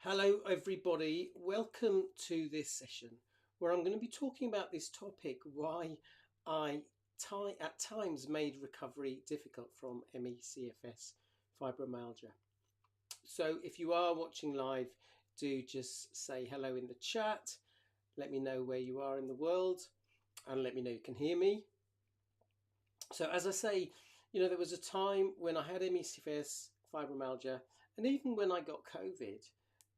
Hello everybody, welcome to this session where I'm going to be talking about this topic, why I at times made recovery difficult from CFS fibromyalgia. So if you are watching live, do just say hello in the chat, let me know where you are in the world and let me know you can hear me. So as I say, there was a time when I had CFS fibromyalgia, and even when I got COVID,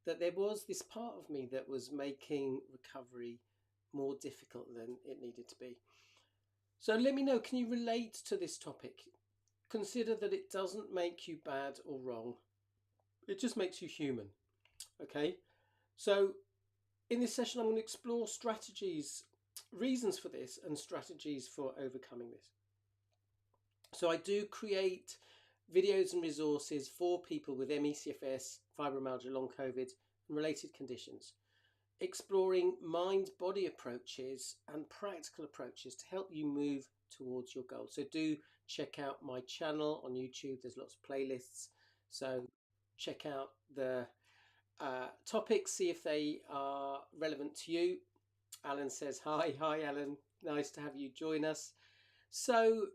that there was this part of me that was making recovery more difficult than it needed to be. So let me know, can you relate to this topic? Consider that it doesn't make you bad or wrong. It just makes you human. Okay? So in this session, I'm going to explore strategies, reasons for this, and strategies for overcoming this. So I do create videos and resources for people with CFS, fibromyalgia, long COVID, and related conditions, exploring mind-body approaches and practical approaches to help you move towards your goal. So do check out my channel on YouTube. There's lots of playlists. So check out the topics, see if they are relevant to you. Alan says hi. Hi, Alan. Nice to have you join us. So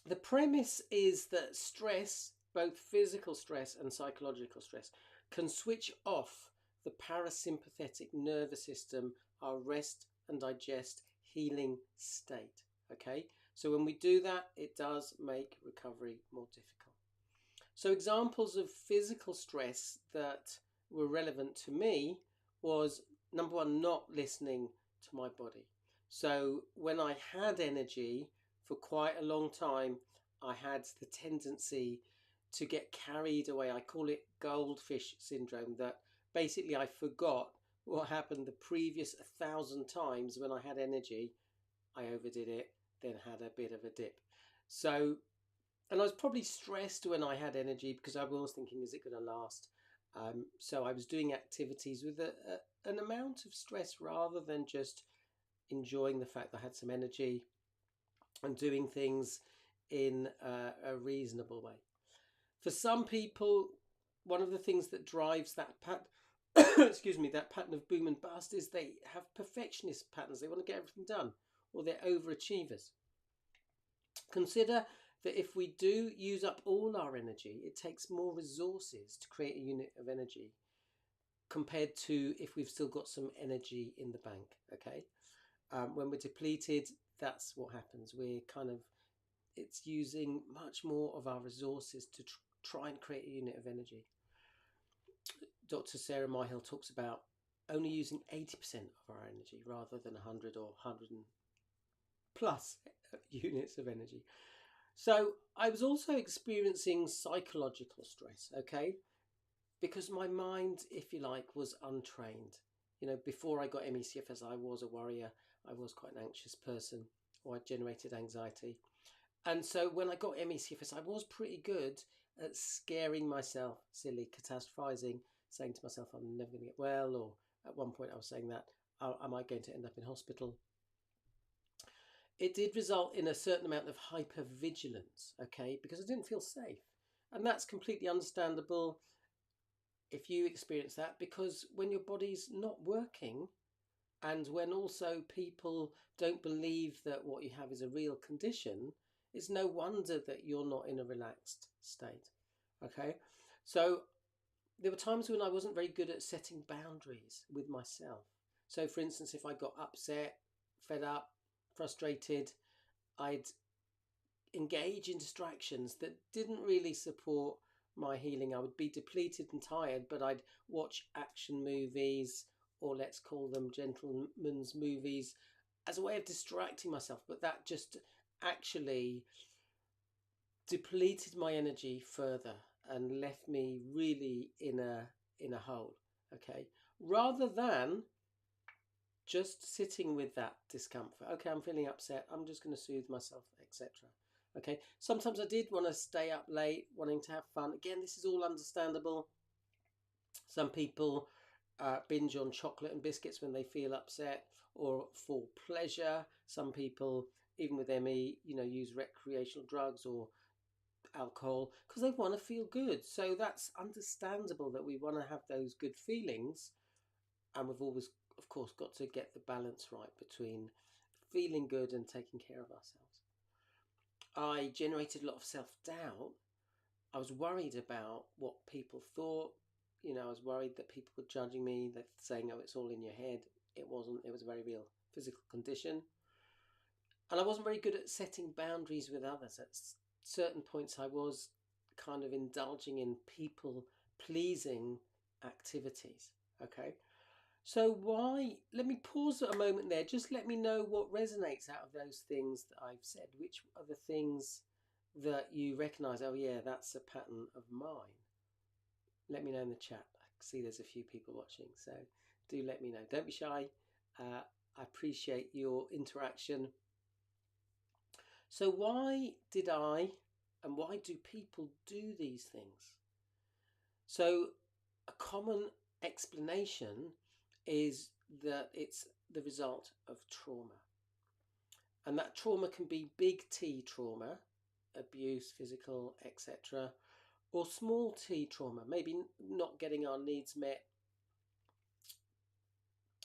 the premise is that stress, both physical stress and psychological stress, can switch off the parasympathetic nervous system, our rest and digest healing state. Okay, so when we do that, it does make recovery more difficult. So examples of physical stress that were relevant to me was, number one, not listening to my body. So when I had energy for quite a long time, I had the tendency to get carried away. I call it goldfish syndrome, that basically I forgot what happened the previous 1,000 times when I had energy. I overdid it, then had a bit of a dip. So, and I was probably stressed when I had energy because I was thinking, is it going to last? So I was doing activities with an amount of stress rather than just enjoying the fact that I had some energy and doing things in a reasonable way. For some people, one of the things that drives that excuse me, that pattern of boom and bust is they have perfectionist patterns. They want to get everything done, or they're overachievers. Consider that if we do use up all our energy, it takes more resources to create a unit of energy compared to if we've still got some energy in the bank. Okay, when we're depleted, that's what happens. It's using much more of our resources to try and create a unit of energy. Dr. Sarah Myhill talks about only using 80% of our energy rather than 100 or 100 plus units of energy. So I was also experiencing psychological stress, okay? Because my mind, if you like, was untrained. Before I got CFS, I was a worrier. I was quite an anxious person, or I generated anxiety. And so when I got CFS, I was pretty good at scaring myself silly, catastrophizing, saying to myself, I'm never going to get well. Or at one point I was saying that, am I going to end up in hospital? It did result in a certain amount of hypervigilance, okay, because I didn't feel safe. And that's completely understandable if you experience that, because when your body's not working, and when also people don't believe that what you have is a real condition, it's no wonder that you're not in a relaxed state. Okay, so there were times when I wasn't very good at setting boundaries with myself. So for instance, if I got upset, fed up, frustrated, I'd engage in distractions that didn't really support my healing. I would be depleted and tired, but I'd watch action movies, or let's call them gentlemen's movies, as a way of distracting myself. But that just actually depleted my energy further and left me really in a hole. Okay, rather than just sitting with that discomfort. Okay, I'm feeling upset, I'm just going to soothe myself, etc. Okay, sometimes I did want to stay up late, wanting to have fun. Again, this is all understandable. Some people binge on chocolate and biscuits when they feel upset or for pleasure. Some people, even with ME, use recreational drugs or alcohol because they want to feel good. So that's understandable that we want to have those good feelings, and we've always, of course, got to get the balance right between feeling good and taking care of ourselves. I generated a lot of self-doubt. I was worried about what people thought. I was worried that people were judging me, that saying, oh, it's all in your head. It wasn't. It was a very real physical condition. And I wasn't very good at setting boundaries with others. At certain points, I was kind of indulging in people-pleasing activities. Okay. So let me pause a moment there. Just let me know what resonates out of those things that I've said. Which are the things that you recognise? Oh yeah, that's a pattern of mine. Let me know in the chat. I see there's a few people watching, so do let me know. Don't be shy. I appreciate your interaction. So why did I and why do people do these things? So a common explanation is that it's the result of trauma. And that trauma can be big T trauma, abuse, physical, etc., or small t trauma, maybe not getting our needs met.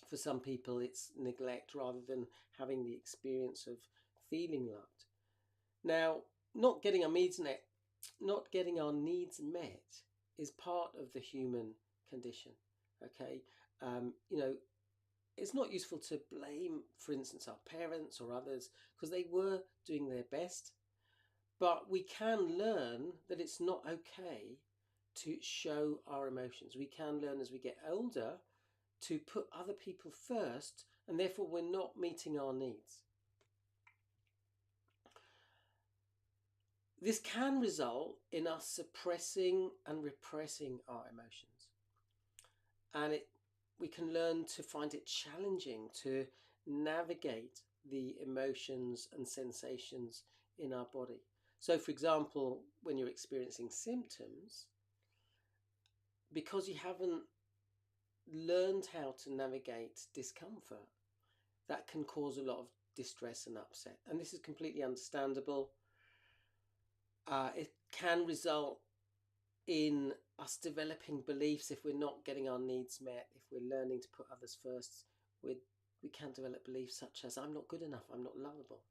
For some people, it's neglect rather than having the experience of feeling loved. Now, not getting our needs met is part of the human condition. Okay, it's not useful to blame, for instance, our parents or others because they were doing their best. But we can learn that it's not okay to show our emotions. We can learn as we get older to put other people first, and therefore we're not meeting our needs. This can result in us suppressing and repressing our emotions. And we can learn to find it challenging to navigate the emotions and sensations in our body. So, for example, when you're experiencing symptoms, because you haven't learned how to navigate discomfort, that can cause a lot of distress and upset. And this is completely understandable. It can result in us developing beliefs if we're not getting our needs met, if we're learning to put others first. We can develop beliefs such as, I'm not good enough, I'm not lovable.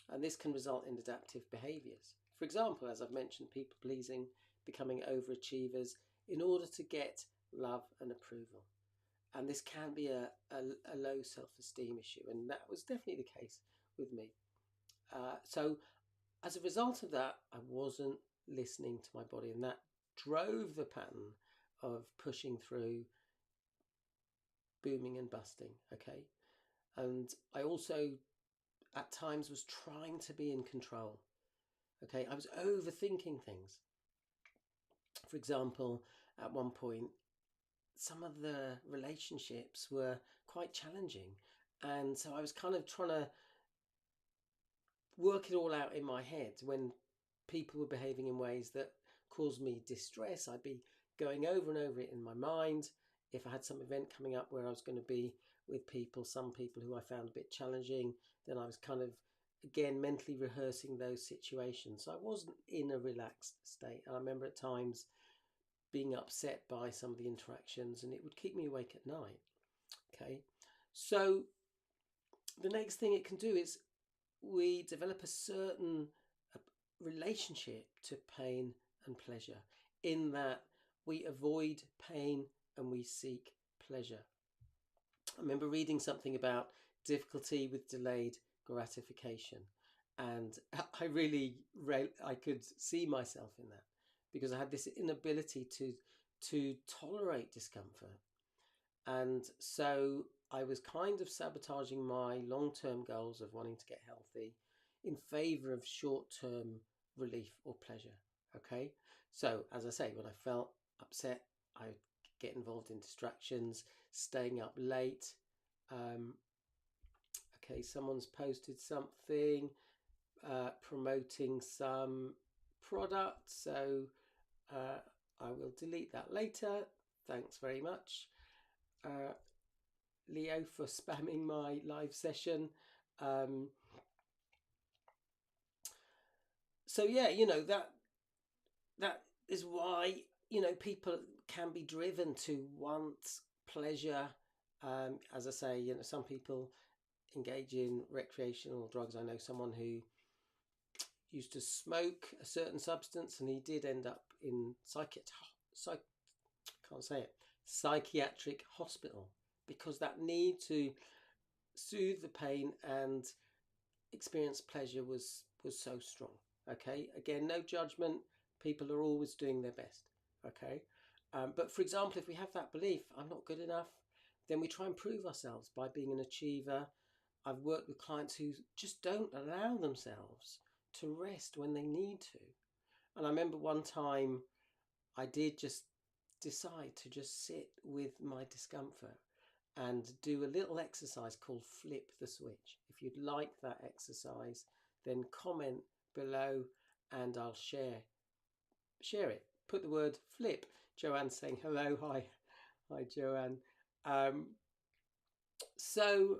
And this can result in adaptive behaviours. For example, as I've mentioned, people pleasing, becoming overachievers in order to get love and approval. And this can be a low self-esteem issue. And that was definitely the case with me. So as a result of that, I wasn't listening to my body. And that drove the pattern of pushing through, booming and busting. Okay. And I also at times was trying to be in control. Okay, I was overthinking things. For example, at one point, some of the relationships were quite challenging. And so I was kind of trying to work it all out in my head. When people were behaving in ways that caused me distress, I'd be going over and over it in my mind. If I had some event coming up where I was going to be with people, some people who I found a bit challenging, then I was kind of, again, mentally rehearsing those situations. So I wasn't in a relaxed state. And I remember at times being upset by some of the interactions, and it would keep me awake at night. Okay, so the next thing it can do is we develop a certain relationship to pain and pleasure, in that we avoid pain and we seek pleasure. I remember reading something about difficulty with delayed gratification, and I could see myself in that, because I had this inability to tolerate discomfort. And so I was kind of sabotaging my long-term goals of wanting to get healthy in favor of short-term relief or pleasure. Okay, so as I say, when I felt upset, I would get involved in distractions, staying up late. Okay, someone's posted something promoting some product, so I will delete that later. Thanks very much, Leo, for spamming my live session. So yeah, that that is why, people can be driven to want pleasure. As I say, some people engage in recreational drugs. I know someone who used to smoke a certain substance, and he did end up in can't say it, psychiatric hospital, because that need to soothe the pain and experience pleasure was so strong. Okay, again, no judgment. People are always doing their best. Okay, but for example, if we have that belief, I'm not good enough, then we try and prove ourselves by being an achiever. I've worked with clients who just don't allow themselves to rest when they need to. And I remember one time I did just decide to just sit with my discomfort and do a little exercise called flip the switch. If you'd like that exercise, then comment below and I'll share it. Put the word flip. Joanne's saying hello. Hi Joanne. Um, so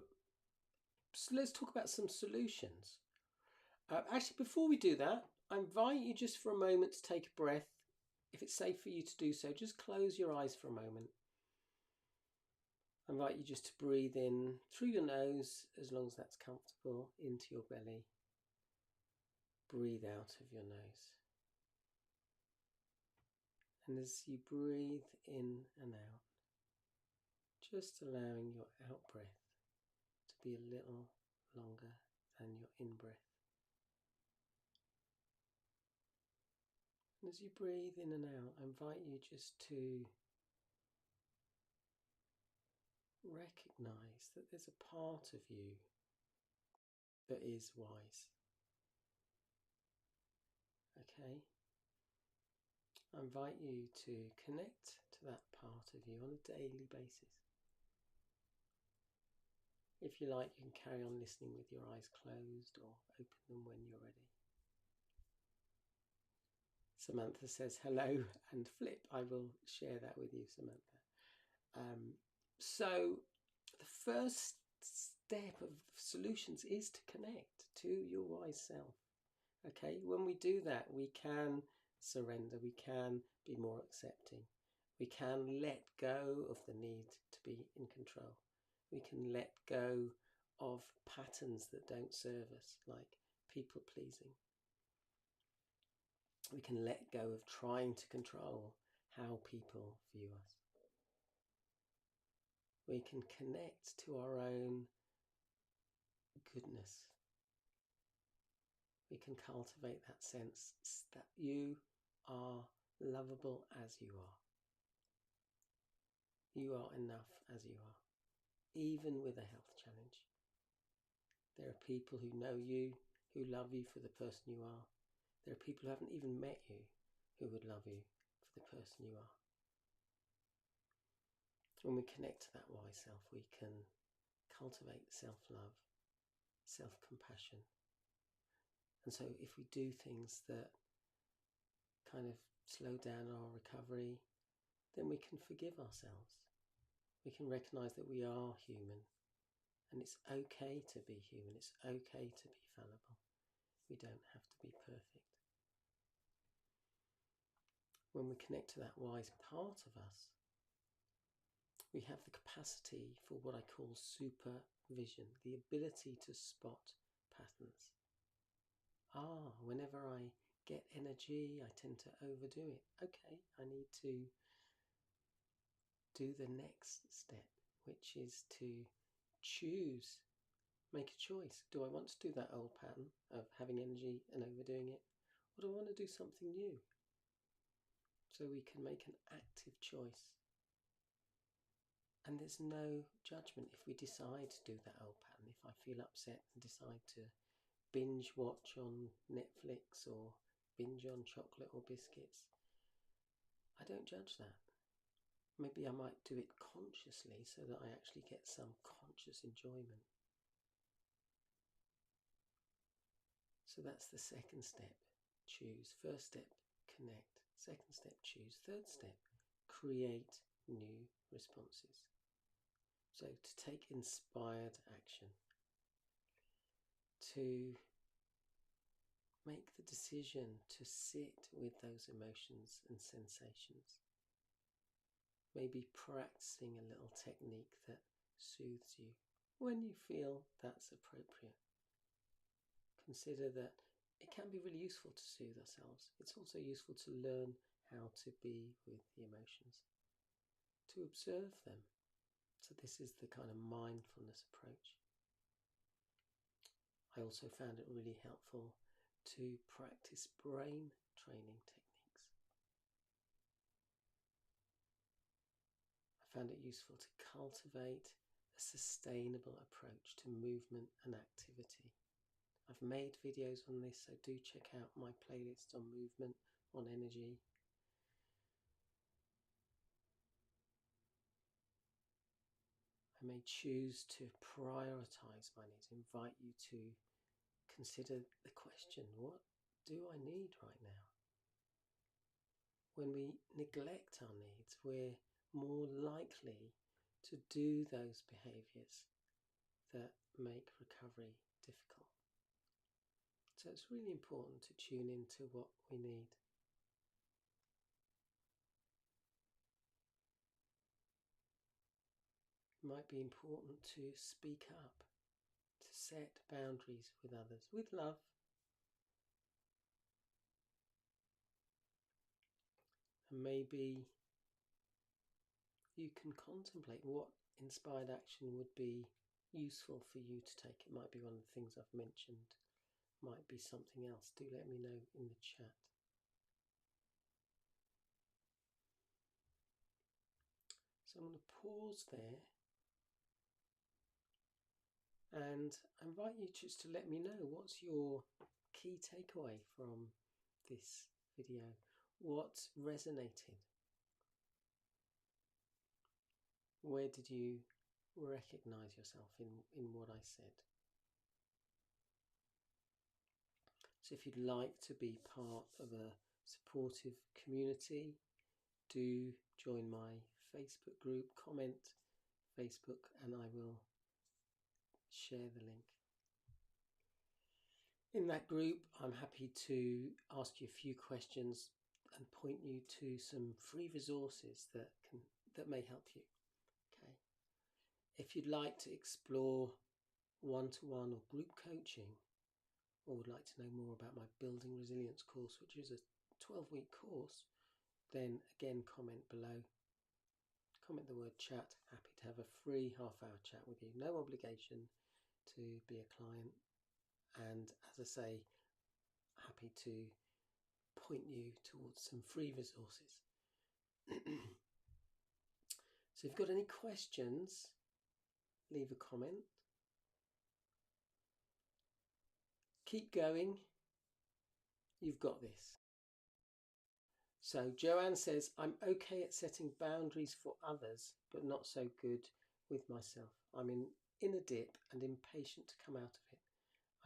let's talk about some solutions. Actually, before we do that, I invite you just for a moment to take a breath. If it's safe for you to do so, just close your eyes for a moment. I invite you just to breathe in through your nose, as long as that's comfortable, into your belly. Breathe out of your nose. And as you breathe in and out, just allowing your out breath to be a little longer than your in breath. And as you breathe in and out, I invite you just to recognize that there's a part of you that is wise. Okay? I invite you to connect to that part of you on a daily basis. If you like, you can carry on listening with your eyes closed or open them when you're ready. Samantha says hello and flip. I will share that with you, Samantha. So the first step of solutions is to connect to your wise self. Okay, when we do that, we can surrender, we can be more accepting, we can let go of the need to be in control, we can let go of patterns that don't serve us, like people pleasing. We can let go of trying to control how people view us. We can connect to our own goodness. We can cultivate that sense that you are lovable as you are. You are enough as you are, even with a health challenge. There are people who know you, who love you for the person you are. There are people who haven't even met you who would love you for the person you are. When we connect to that wise self, we can cultivate self-love, self-compassion. And so if we do things that kind of slow down our recovery, then we can forgive ourselves. We can recognize that we are human, and it's okay to be human. It's okay to be fallible. We don't have to be perfect. When we connect to that wise part of us, we have the capacity for what I call supervision, the ability to spot patterns. Whenever I get energy, I tend to overdo it. Okay, I need to do the next step, which is to choose, make a choice. Do I want to do that old pattern of having energy and overdoing it? Or do I want to do something new? So we can make an active choice. And there's no judgment if we decide to do that old pattern. If I feel upset and decide to binge watch on Netflix or binge on chocolate or biscuits, I don't judge that. Maybe I might do it consciously so that I actually get some conscious enjoyment. So that's the second step, choose. First step, connect. Second step, choose. Third step, create new responses. So to take inspired action, to make the decision to sit with those emotions and sensations. Maybe practicing a little technique that soothes you when you feel that's appropriate. Consider that it can be really useful to soothe ourselves. It's also useful to learn how to be with the emotions, to observe them. So this is the kind of mindfulness approach. I also found it really helpful to practice brain training techniques. I found it useful to cultivate a sustainable approach to movement and activity. I've made videos on this, so do check out my playlist on movement, on energy. I may choose to prioritise my needs, invite you to consider the question, what do I need right now? When we neglect our needs, we're more likely to do those behaviours that make recovery difficult. So it's really important to tune into what we need. It might be important to speak up, to set boundaries with others, with love. And maybe you can contemplate what inspired action would be useful for you to take. It might be one of the things I've mentioned, might be something else. Do let me know in the chat. So I'm going to pause there and invite you just to let me know what's your key takeaway from this video. What resonated? Where did you recognize yourself in what I said? So if you'd like to be part of a supportive community, do join my Facebook group, comment Facebook, and I will share the link. In that group, I'm happy to ask you a few questions and point you to some free resources that may help you. Okay. If you'd like to explore one-to-one or group coaching, or would like to know more about my Building Resilience course, which is a 12-week course, then again comment below. Comment the word chat. Happy to have a free half-hour chat with you. No obligation to be a client. And as I say, happy to point you towards some free resources. So if you've got any questions, leave a comment. Keep going. You've got this. So Joanne says, I'm okay at setting boundaries for others, but not so good with myself. I'm in a dip and impatient to come out of it.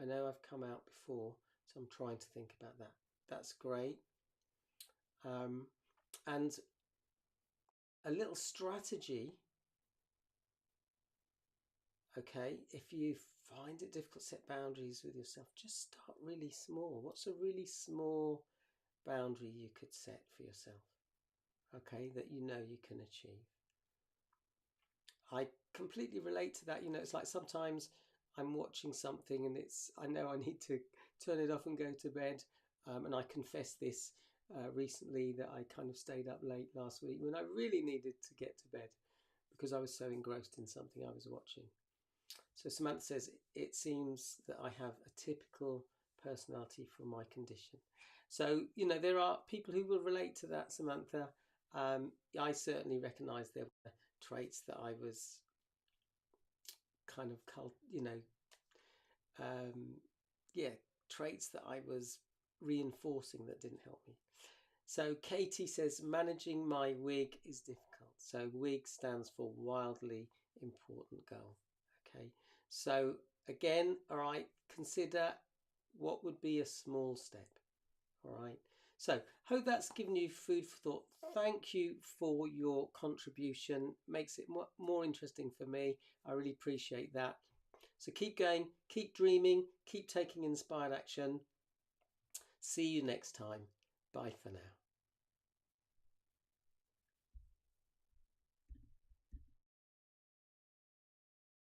I know I've come out before, so I'm trying to think about that. That's great. And a little strategy, okay, if you find it difficult to set boundaries with yourself, just start really small. What's a really small boundary you could set for yourself, okay, that you know you can achieve? I completely relate to that. You know, it's like sometimes I'm watching something and I know I need to turn it off and go to bed. And I confessed this recently that I kind of stayed up late last week when I really needed to get to bed because I was so engrossed in something I was watching. So Samantha says, it seems that I have a typical personality for my condition. So, you know, there are people who will relate to that, Samantha. I certainly recognise there were traits that I was kind of, traits that I was reinforcing that didn't help me. So Katie says, managing my WIG is difficult. So WIG stands for wildly important goal. Okay. So again, all right, consider what would be a small step. All right. So hope that's given you food for thought. Thank you for your contribution. Makes it more interesting for me. I really appreciate that. So keep going, keep dreaming, keep taking inspired action. See you next time. Bye for now.